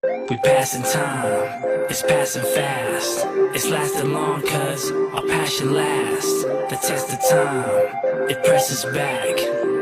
We passing time, it's passing fast. It's lasting long cause our passion lasts. The test of time, it presses back.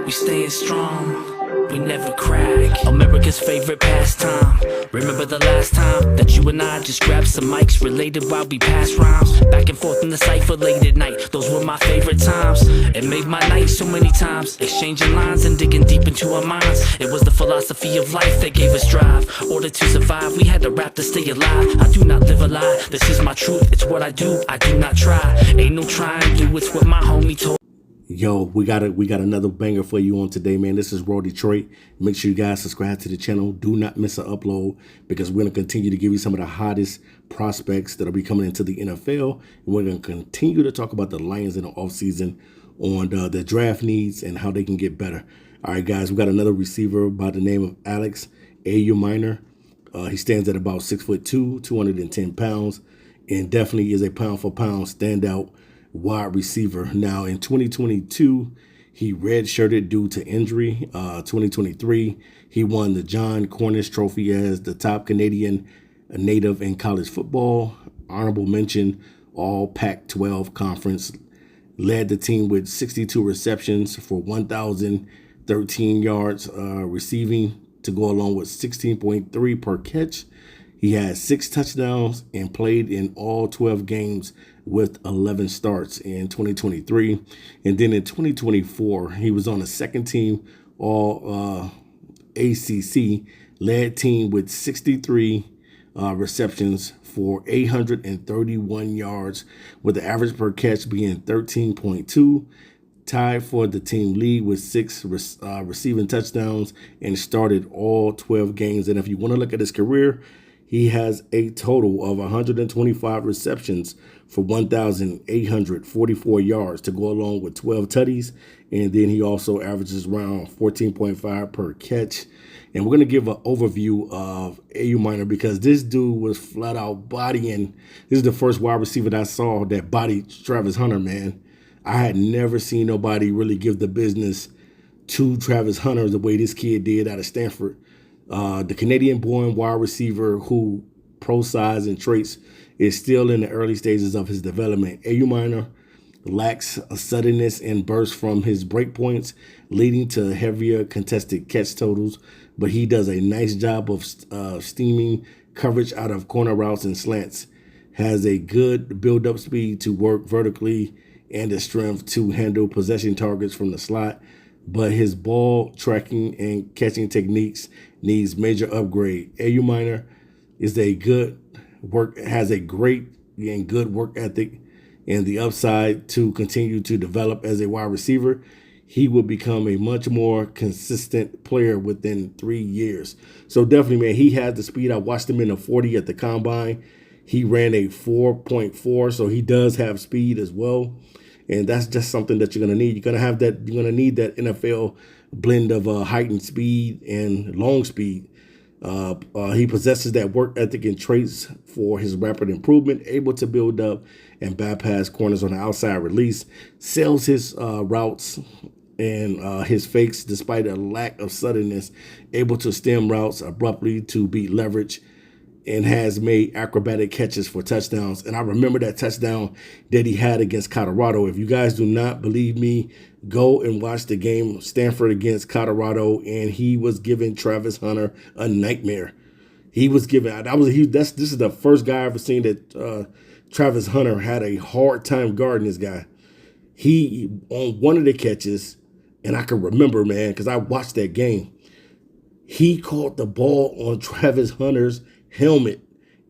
We staying strong, we never crack. America's favorite pastime. Remember the last time that you and I just grabbed some mics, related while we passed rhymes, back and forth in the cypher late at night. Those were my favorite times. It made my night so many times, exchanging lines and digging deep into our minds. It was the philosophy of life that gave us drive. Order to survive, we had to rap to stay alive. I do not live a lie, this is my truth, it's what I do not try. Ain't no trying to, it's what my homie told. Yo, we got another banger for you on today, man. This is Raw Detroit. Make sure you guys subscribe to the channel. Do not miss an upload, because we're going to continue to give you some of the hottest prospects that'll be coming into the NFL. And we're going to continue to talk about the Lions in the offseason on the draft needs and how they can get better. All right, guys, we got another receiver by the name of Elic Ayomanor. He stands at about 6'2", 210 pounds, and definitely is a pound-for-pound standout wide receiver. Now, in 2022, he redshirted due to injury. 2023, he won the John Cornish Trophy as the top Canadian native in college football. Honorable mention, all Pac-12 conference. Led the team with 62 receptions for 1,013 yards receiving, to go along with 16.3 per catch. He had 6 touchdowns and played in all 12 games with 11 starts in 2023. And then in 2024, he was on the second team all ACC, led team with 63 receptions for 831 yards, with the average per catch being 13.2. Tied for the team lead with 6 receiving touchdowns, and started all 12 games. And if you want to look at his career, he has a total of 125 receptions for 1,844 yards, to go along with 12 tutties. And then he also averages around 14.5 per catch. And we're going to give an overview of Ayomanor, because this dude was flat out bodying. This is the first wide receiver that I saw that bodied Travis Hunter, man. I had never seen nobody really give the business to Travis Hunter the way this kid did out of Stanford. The Canadian-born wide receiver, who pro size and traits is still in the early stages of his development. Ayomanor lacks a suddenness and burst from his break points, leading to heavier contested catch totals, but he does a nice job of steaming coverage out of corner routes and slants. Has a good build-up speed to work vertically and the strength to handle possession targets from the slot, but his ball tracking and catching techniques needs major upgrade. Ayomanor has a great and good work ethic and the upside to continue to develop as a wide receiver. He will become a much more consistent player within 3 years. So definitely, man, he has the speed. I watched him in the 40 at the combine. He ran a 4.4, so he does have speed as well. And that's just something that you're going to need. You're going to need that NFL blend of heightened speed and long speed. He possesses that work ethic and traits for his rapid improvement, able to build up and bypass corners on the outside release, sells his routes and his fakes despite a lack of suddenness, able to stem routes abruptly to beat leverage, and has made acrobatic catches for touchdowns. And I remember that touchdown that he had against Colorado. If you guys do not believe me, go and watch the game, Stanford against Colorado, and he was giving Travis Hunter a nightmare. He was giving, this is the first guy I ever seen that Travis Hunter had a hard time guarding this guy. He, on one of the catches, and I can remember, man, because I watched that game, he caught the ball on Travis Hunter's helmet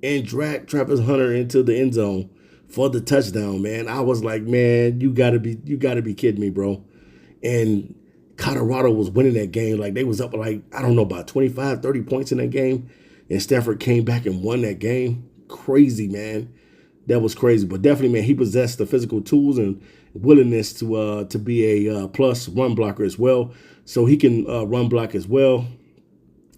and dragged Travis Hunter into the end zone for the touchdown, man. I was like, man, you gotta be kidding me, bro. And Colorado was winning that game. Like, they was up like, I don't know, about 25, 30 points in that game. And Stanford came back and won that game. Crazy, man. That was crazy. But definitely, man, he possessed the physical tools and willingness to be a plus run blocker as well. So he can run block as well.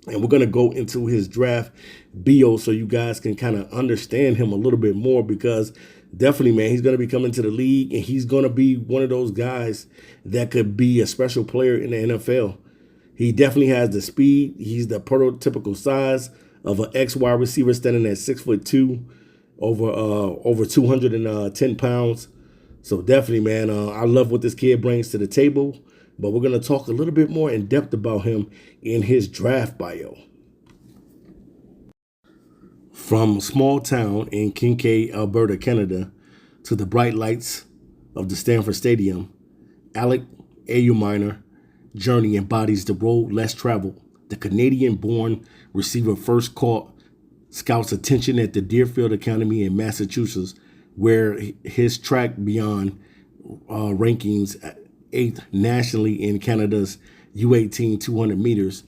And we're going to go into his draft bio so you guys can kind of understand him a little bit more, because definitely, man, he's going to be coming to the league, and he's going to be one of those guys that could be a special player in the NFL. He definitely has the speed. He's the prototypical size of an ex wide receiver standing at 6'2", over 210 pounds. So definitely, man, I love what this kid brings to the table. But we're going to talk a little bit more in depth about him in his draft bio. From small town in Kincaid, Alberta, Canada, to the bright lights of the Stanford Stadium, Elic Ayomanor journey embodies the road less traveled. The Canadian-born receiver first caught scouts' attention at the Deerfield Academy in Massachusetts, where his track beyond rankings 8th nationally in Canada's U18 200 meters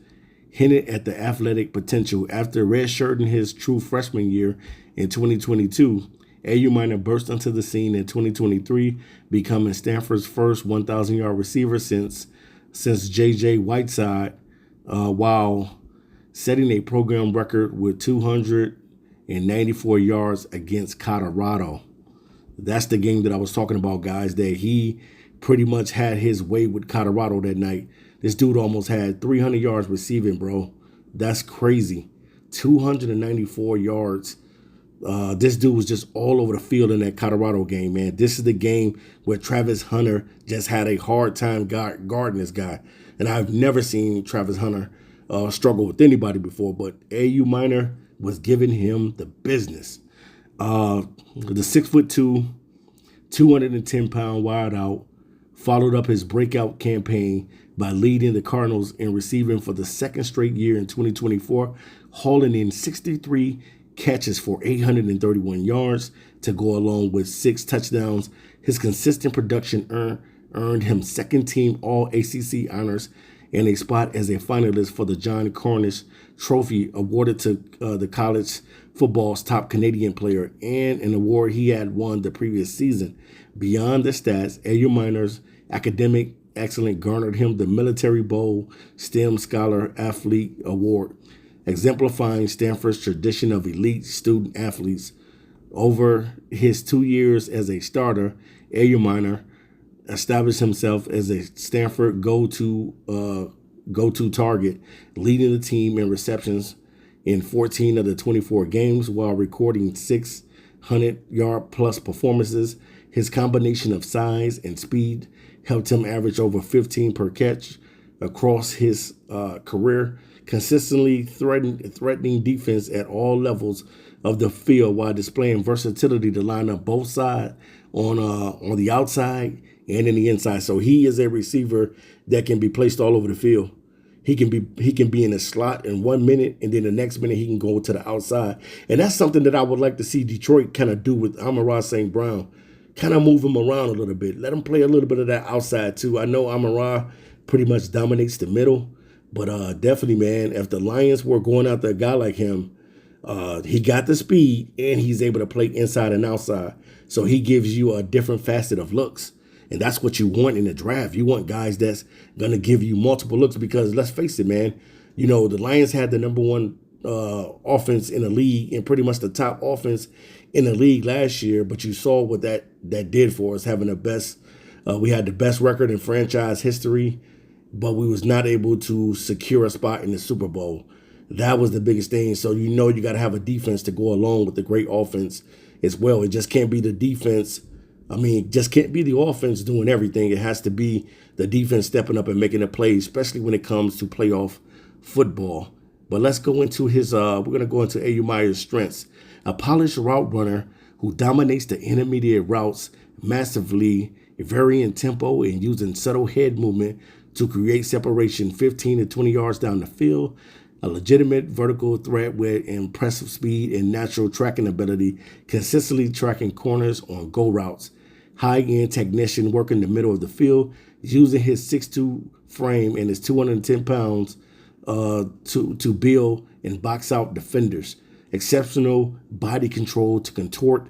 hinted at the athletic potential. After redshirting his true freshman year in 2022, Ayomanor burst onto the scene in 2023, becoming Stanford's first 1,000-yard receiver since J.J. Whiteside, while setting a program record with 294 yards against Colorado. That's the game that I was talking about, guys, that he pretty much had his way with Colorado that night. This dude almost had 300 yards receiving, bro. That's crazy. 294 yards. This dude was just all over the field in that Colorado game, man. This is the game where Travis Hunter just had a hard time guarding this guy. And I've never seen Travis Hunter struggle with anybody before, but Ayomanor was giving him the business. The 6'2", 210-pound wideout followed up his breakout campaign by leading the Cardinals in receiving for the second straight year in 2024, hauling in 63 catches for 831 yards to go along with 6 touchdowns. His consistent production earned him second-team All-ACC honors and a spot as a finalist for the John Cornish Trophy awarded to the college football's top Canadian player, and an award he had won the previous season. Beyond the stats, Ayomanor's academic excellence garnered him the Military Bowl STEM Scholar Athlete Award, exemplifying Stanford's tradition of elite student athletes. Over his 2 years as a starter, Ayomanor established himself as a Stanford go-to target, leading the team in receptions in 14 of the 24 games while recording 600-yard-plus performances. His combination of size and speed helped him average over 15 per catch across his career, consistently threatening defense at all levels of the field while displaying versatility to line up both sides on the outside and in the inside. So he is a receiver that can be placed all over the field. He can be in a slot in 1 minute, and then the next minute he can go to the outside. And that's something that I would like to see Detroit kind of do with Amon-Ra St. Brown. Kind of move him around a little bit. Let him play a little bit of that outside too. I know Amon-Ra pretty much dominates the middle, but definitely, man, if the Lions were going after a guy like him, he got the speed and he's able to play inside and outside. So he gives you a different facet of looks. And that's what you want in the draft. You want guys that's going to give you multiple looks because let's face it, man, you know, the Lions had the number one offense in the league and pretty much the top offense in the league last year. But you saw what that did for us, having the best. We had the best record in franchise history, but we was not able to secure a spot in the Super Bowl. That was the biggest thing. So you know you got to have a defense to go along with the great offense as well. It just can't be the defense. I mean, just can't be the offense doing everything. It has to be the defense stepping up and making a play, especially when it comes to playoff football. But let's go into his, we're going to go into Ayomanor's strengths. A polished route runner who dominates the intermediate routes massively, varying tempo and using subtle head movement to create separation 15 to 20 yards down the field. A legitimate vertical threat with impressive speed and natural tracking ability, consistently tracking corners on go routes. High-end technician working the middle of the field, using his 6'2" frame and his 210 pounds to build and box out defenders. Exceptional body control to contort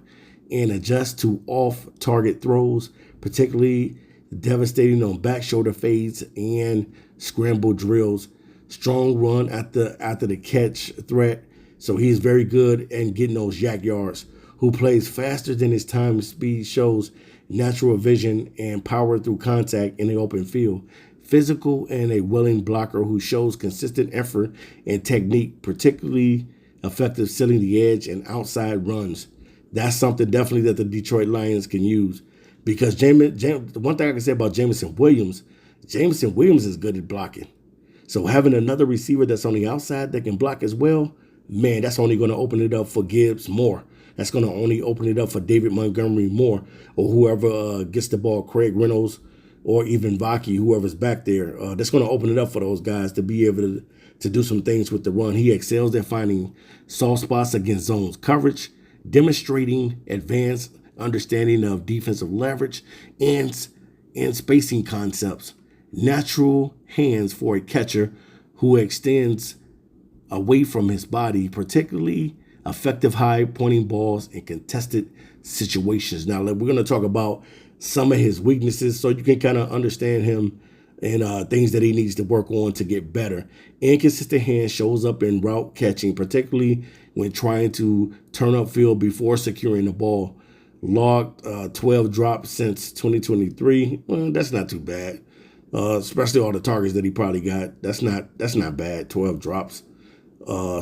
and adjust to off-target throws, particularly devastating on back shoulder fades and scramble drills. Strong run at the catch threat, so he's very good at getting those yak yards. Who plays faster than his time and speed, shows natural vision and power through contact in the open field. Physical and a willing blocker who shows consistent effort and technique, particularly effective sealing the edge, and outside runs. That's something definitely that the Detroit Lions can use. Because one thing I can say about Jameson Williams is good at blocking. So having another receiver that's on the outside that can block as well, man, that's only going to open it up for Gibbs more. That's going to only open it up for David Montgomery more, or whoever gets the ball, Craig Reynolds, or even Vaki, whoever's back there. That's going to open it up for those guys to be able to do some things with the run. He excels at finding soft spots against zones coverage, demonstrating advanced understanding of defensive leverage and spacing concepts. Natural hands for a catcher who extends away from his body, particularly effective high pointing balls in contested situations. Now, we're going to talk about some of his weaknesses so you can kind of understand him and things that he needs to work on to get better. Inconsistent hand shows up in route catching, particularly when trying to turn upfield before securing the ball. Logged 12 drops since 2023. Well, that's not too bad. Especially all the targets that he probably got. That's not bad. 12 drops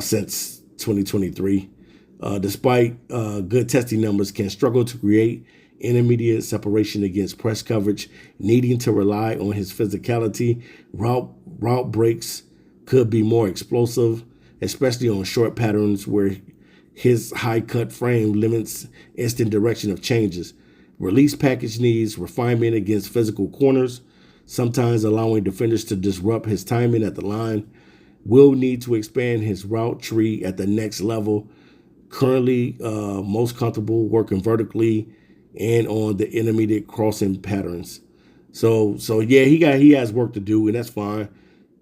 since 2023. Despite good testing numbers, can struggle to create intermediate separation against press coverage, needing to rely on his physicality. Route breaks could be more explosive, especially on short patterns where his high cut frame limits instant direction of changes. Release package needs refinement against physical corners, sometimes allowing defenders to disrupt his timing at the line. Will need to expand his route tree at the next level. Currently, most comfortable working vertically and on the intermediate crossing patterns. So yeah, he has work to do, and that's fine.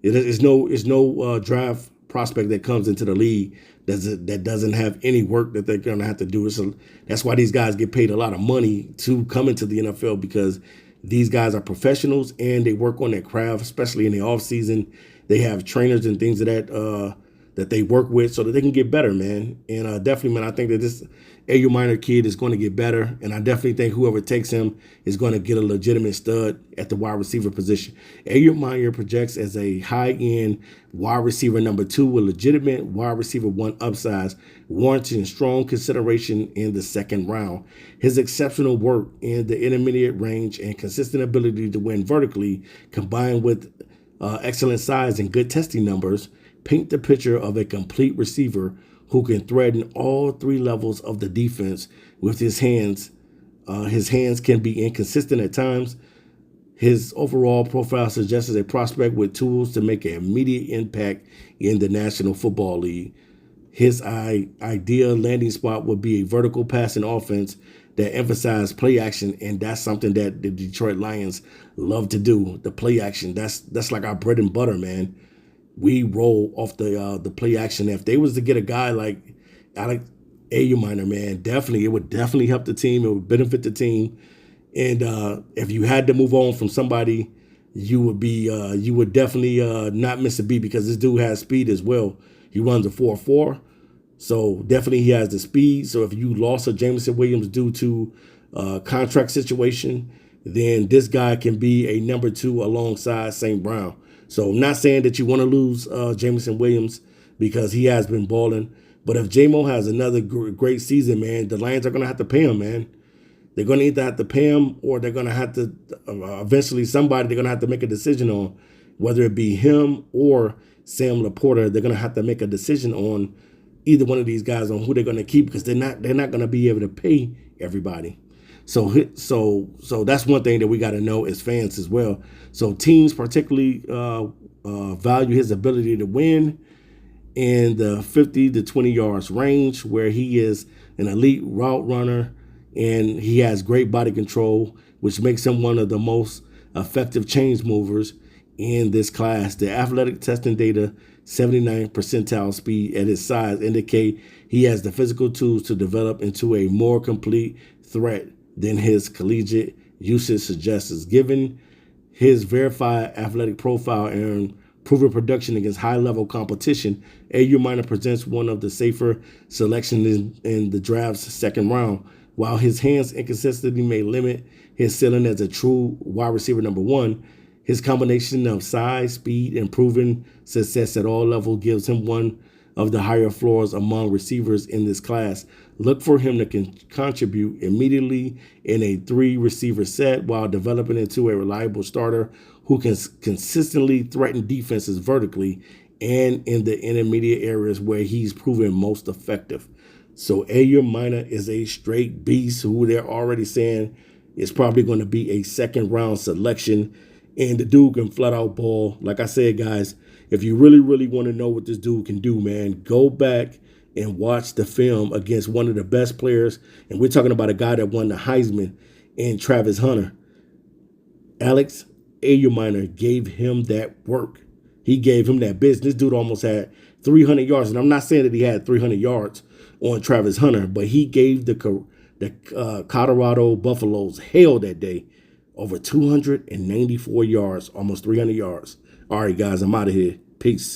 It's no draft prospect that comes into the league that doesn't have any work that they're going to have to do. So that's why these guys get paid a lot of money to come into the NFL, because these guys are professionals and they work on their craft, especially in the off season. They have trainers and things of that they work with so that they can get better, man. And definitely, man, I think that this Ayomanor kid is going to get better. And I definitely think whoever takes him is going to get a legitimate stud at the wide receiver position. Ayomanor projects as a high-end wide receiver number 2 with legitimate wide receiver 1 upsize, warranting strong consideration in the second round. His exceptional work in the intermediate range and consistent ability to win vertically, combined with excellent size and good testing numbers, paint the picture of a complete receiver who can threaten all 3 levels of the defense with his hands. His hands can be inconsistent at times. His overall profile suggests a prospect with tools to make an immediate impact in the National Football League. His ideal landing spot would be a vertical passing offense that emphasizes play action, and that's something that the Detroit Lions love to do. The play action, that's like our bread and butter, man. We roll off the play action. If they was to get a guy like Elic Ayomanor, man, it would definitely help the team. It would benefit the team. And if you had to move on from somebody, you would definitely not miss a beat, because this dude has speed as well. He runs a 4.4, so definitely he has the speed. So if you lost a Jameson Williams due to contract situation, then this guy can be a number 2 alongside St. Brown. So I'm not saying that you want to lose Jameson Williams, because he has been balling. But if J-Mo has another great season, man, the Lions are going to have to pay him, man. They're going to either have to pay him, or they're going to have to, eventually somebody, they're going to have to make a decision on, whether it be him or Sam Laporta. They're going to have to make a decision on either one of these guys on who they're going to keep, because they're not going to be able to pay everybody. So that's one thing that we got to know as fans as well. So teams particularly value his ability to win in the 50 to 20 yards range, where he is an elite route runner and he has great body control, which makes him one of the most effective change movers in this class. The athletic testing data, 79th percentile speed at his size, indicate he has the physical tools to develop into a more complete threat than his collegiate usage suggests. Given his verified athletic profile and proven production against high-level competition, Ayomanor presents one of the safer selections in the draft's second round. While his hands inconsistency may limit his ceiling as a true wide receiver number 1, his combination of size, speed, and proven success at all levels gives him one of the higher floors among receivers in this class. Look for him to contribute immediately in a 3-receiver set while developing into a reliable starter who can consistently threaten defenses vertically and in the intermediate areas where he's proven most effective. So Ayomanor is a straight beast who they're already saying is probably going to be a 2nd-round selection. And the dude can flat out ball. Like I said, guys, if you really, really want to know what this dude can do, man, go back and watch the film against one of the best players. And we're talking about a guy that won the Heisman and Travis Hunter. Elic Ayomanor gave him that work. He gave him that business. This dude almost had 300 yards. And I'm not saying that he had 300 yards on Travis Hunter, but he gave the Colorado Buffaloes hell that day. Over 294 yards, almost 300 yards. All right, guys, I'm out of here. Peace.